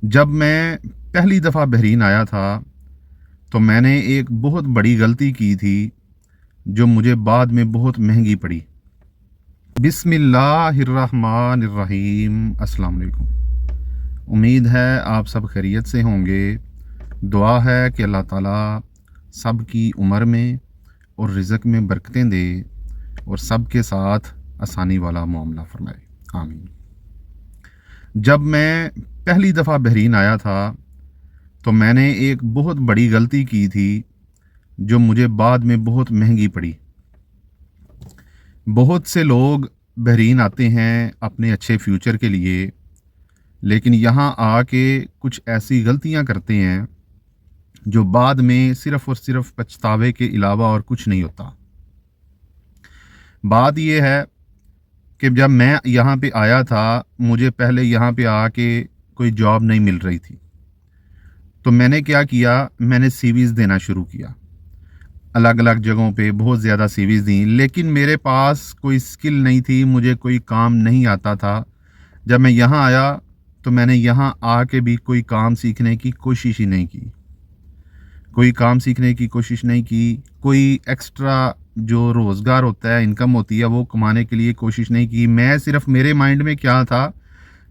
जब मैं पहली दफ़ा बहरीन आया था, तो मैंने एक बहुत बड़ी गलती की थी, जो मुझे बाद में बहुत महँगी पड़ी। बिस्मिल्लाहिर्रहमानिर्रहीम। अस्सलाम वालेकुम। उम्मीद है आप सब खैरियत से होंगे। दुआ है कि अल्लाह ताला सब की उम्र में और रिज़्क़ में बरकतें दे और सब के साथ आसानी वाला मामला फ़रमाए। आमीन। जब मैं पहली दफ़ा बहरीन आया था, तो मैंने एक बहुत बड़ी गलती की थी, जो मुझे बाद में बहुत महँगी पड़ी। बहुत से लोग बहरीन आते हैं अपने अच्छे फ्यूचर के लिए, लेकिन यहाँ आके कुछ ऐसी गलतियाँ करते हैं, जो बाद में सिर्फ़ और सिर्फ़ पछतावे के अलावा और कुछ नहीं होता। बात ये है कि जब मैं यहाँ पे आया था, मुझे पहले यहाँ पे आके कोई जॉब नहीं मिल रही थी। तो मैंने क्या किया, मैंने सीवीज़ देना शुरू किया। अलग-अलग जगहों पे बहुत ज़्यादा सीवीज़ दी, लेकिन मेरे पास कोई स्किल नहीं थी, मुझे कोई काम नहीं आता था। जब मैं यहाँ आया, तो मैंने यहाँ आके भी कोई काम सीखने की कोशिश ही नहीं की। कोई काम सीखने की कोशिश नहीं की, कोई एक्स्ट्रा जो रोज़गार होता है, इनकम होती है, वो कमाने के लिए कोशिश नहीं की। मैं सिर्फ़ मेरे माइंड में क्या था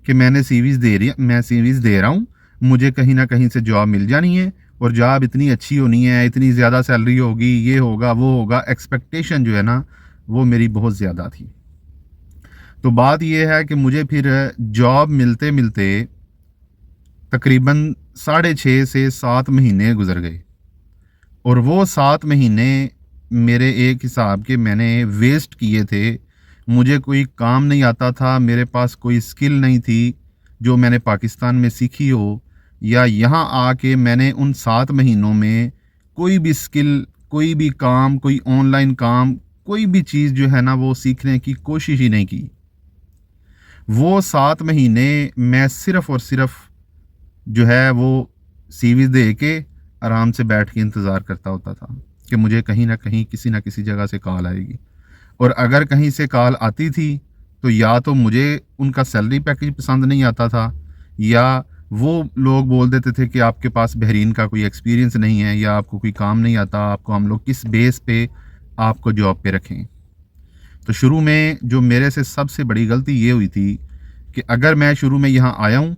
कि मैं सीवीज़ दे रहा हूँ, मुझे कहीं न कहीं से जॉब मिल जानी है और जॉब इतनी अच्छी होनी है, इतनी ज़्यादा सैलरी होगी, ये होगा, वो होगा। एक्सपेक्टेशन जो है ना, वो मेरी बहुत ज़्यादा थी। तो बात ये है कि मुझे फिर जॉब मिलते-मिलते तकरीबन साढ़े 6 से 7 महीने गुज़र गए और वो 7 महीने मेरे एक हिसाब के मैंने वेस्ट किए थे। मुझे कोई काम नहीं आता था, मेरे पास कोई स्किल नहीं थी, जो मैंने पाकिस्तान में सीखी हो या यहाँ आके मैंने उन 7 महीनों में कोई भी स्किल, कोई भी काम, कोई ऑनलाइन काम, कोई भी चीज़ जो है ना, वो सीखने की कोशिश ही नहीं की। वो 7 महीने मैं सिर्फ़ और सिर्फ़ जो है वो सीवीज़ दे के आराम से बैठ के इंतज़ार करता होता था कि मुझे कहीं न कहीं किसी न किसी जगह से कॉल आएगी। और अगर कहीं से कॉल आती थी, तो या तो मुझे उनका सैलरी पैकेज पसंद नहीं आता था, या वो लोग बोल देते थे कि आपके पास बहरीन का कोई एक्सपीरियंस नहीं है या आपको कोई काम नहीं आता, आपको हम लोग किस बेस पे आपको जॉब पे रखें। तो शुरू में जो मेरे से सबसे बड़ी गलती ये हुई थी कि अगर मैं शुरू में यहाँ आया हूँ,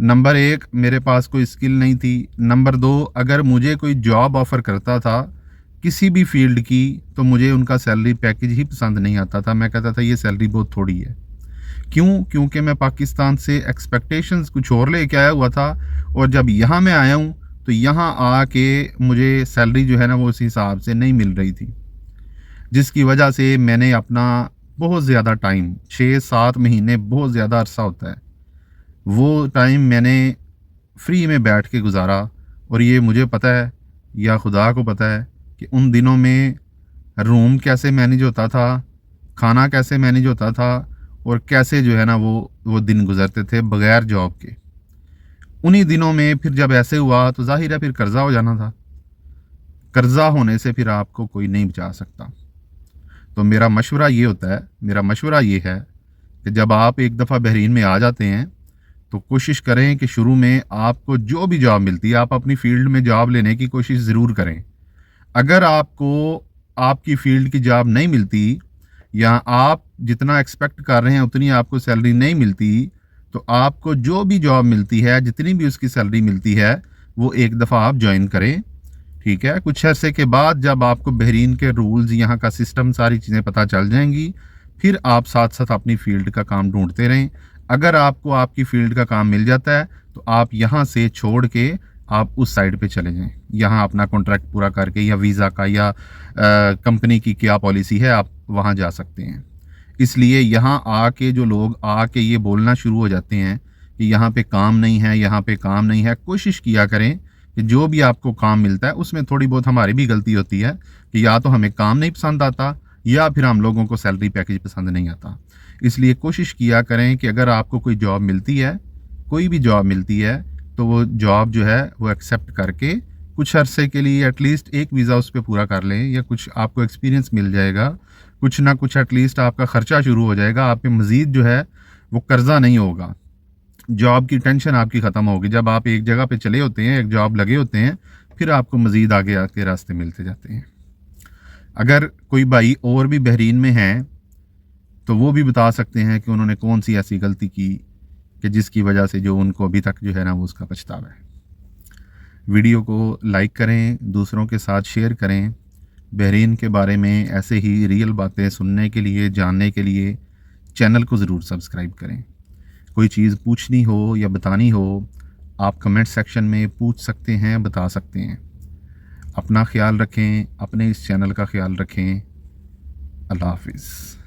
नंबर 1 मेरे पास कोई स्किल नहीं थी, नंबर 2 अगर मुझे कोई जॉब ऑफ़र करता था, किसी भी फ़ील्ड की, तो मुझे उनका सैलरी पैकेज ही पसंद नहीं आता था। मैं कहता था ये सैलरी बहुत थोड़ी है। क्यों? क्योंकि मैं पाकिस्तान से एक्सपेक्टेशंस कुछ और लेके आया हुआ था और जब यहाँ मैं आया हूँ, तो यहाँ आके मुझे सैलरी जो है ना, वो उस हिसाब से नहीं मिल रही थी। जिसकी वजह से मैंने अपना बहुत ज़्यादा टाइम 6-7 महीने बहुत ज़्यादा अरसा होता है, वो टाइम मैंने फ्री में बैठ के गुज़ारा। और ये मुझे पता है या खुदा को पता है कि उन दिनों में रूम कैसे मैनेज होता था, खाना कैसे मैनेज होता था और कैसे जो है ना वो दिन गुज़रते थे बग़ैर जॉब के। उन्हीं दिनों में फिर जब ऐसे हुआ, तो ज़ाहिर है फिर कर्ज़ा हो जाना था। कर्ज़ा होने से फिर आपको कोई नहीं बचा सकता। तो मेरा मशवरा ये है कि जब आप एक दफ़ा बहरीन में आ जाते हैं, तो कोशिश करें कि शुरू में आपको जो भी जॉब मिलती है, आप अपनी फ़ील्ड में जॉब लेने की कोशिश ज़रूर करें। अगर आपको आपकी फ़ील्ड की जॉब नहीं मिलती या आप जितना एक्सपेक्ट कर रहे हैं उतनी आपको सैलरी नहीं मिलती, तो आपको जो भी जॉब मिलती है, जितनी भी उसकी सैलरी मिलती है, वो एक दफ़ा आप जॉइन करें, ठीक है? कुछ अरसे के बाद जब आपको बहरीन के रूल्स, यहाँ का सिस्टम, सारी चीज़ें पता चल जाएँगी, फिर आप साथ-साथ अपनी फ़ील्ड का काम ढूँढते रहें। अगर आपको आपकी फ़ील्ड का काम मिल जाता है, तो आप यहाँ से छोड़ के आप उस साइड पे चले जाएँ। यहाँ अपना कॉन्ट्रैक्ट पूरा करके या वीज़ा का या कंपनी की क्या पॉलिसी है, आप वहाँ जा सकते हैं। इसलिए यहाँ आके जो लोग आके ये बोलना शुरू हो जाते हैं कि यहाँ पे काम नहीं है, यहाँ पे काम नहीं है, कोशिश किया करें कि जो भी आपको काम मिलता है, उसमें थोड़ी बहुत हमारी भी गलती होती है कि या तो हमें काम नहीं पसंद आता या फिर हम लोगों को सैलरी पैकेज पसंद नहीं आता। इसलिए कोशिश किया करें कि अगर आपको कोई जॉब मिलती है, कोई भी जॉब मिलती है, तो वो जॉब जो है वो एक्सेप्ट करके कुछ अरसे के लिए एटलीस्ट एक वीज़ा उस पे पूरा कर लें, या कुछ आपको एक्सपीरियंस मिल जाएगा, कुछ ना कुछ एटलीस्ट आपका ख़र्चा शुरू हो जाएगा, आप पे मज़ीद जो है वो कर्ज़ा नहीं होगा। जॉब की टेंशन आपकी ख़त्म होगी। जब आप एक जगह पे चले होते हैं, एक जॉब लगे होते हैं, फिर आपको मज़ीद आगे आगे रास्ते मिलते जाते हैं। अगर कोई भाई और भी बहरीन में हैं तो वो भी बता सकते हैं कि उन्होंने कौन सी ऐसी गलती की कि जिसकी वजह से जो उनको अभी तक जो है ना वो उसका पछतावा है। वीडियो को लाइक करें, दूसरों के साथ शेयर करें। बहरीन के बारे में ऐसे ही रियल बातें सुनने के लिए, जानने के लिए चैनल को ज़रूर सब्सक्राइब करें। कोई चीज़ पूछनी हो या बतानी हो, आप कमेंट सेक्शन में पूछ सकते हैं, बता सकते हैं। अपना ख्याल रखें, अपने इस चैनल का ख्याल रखें। अल्लाह हाफ़िज़।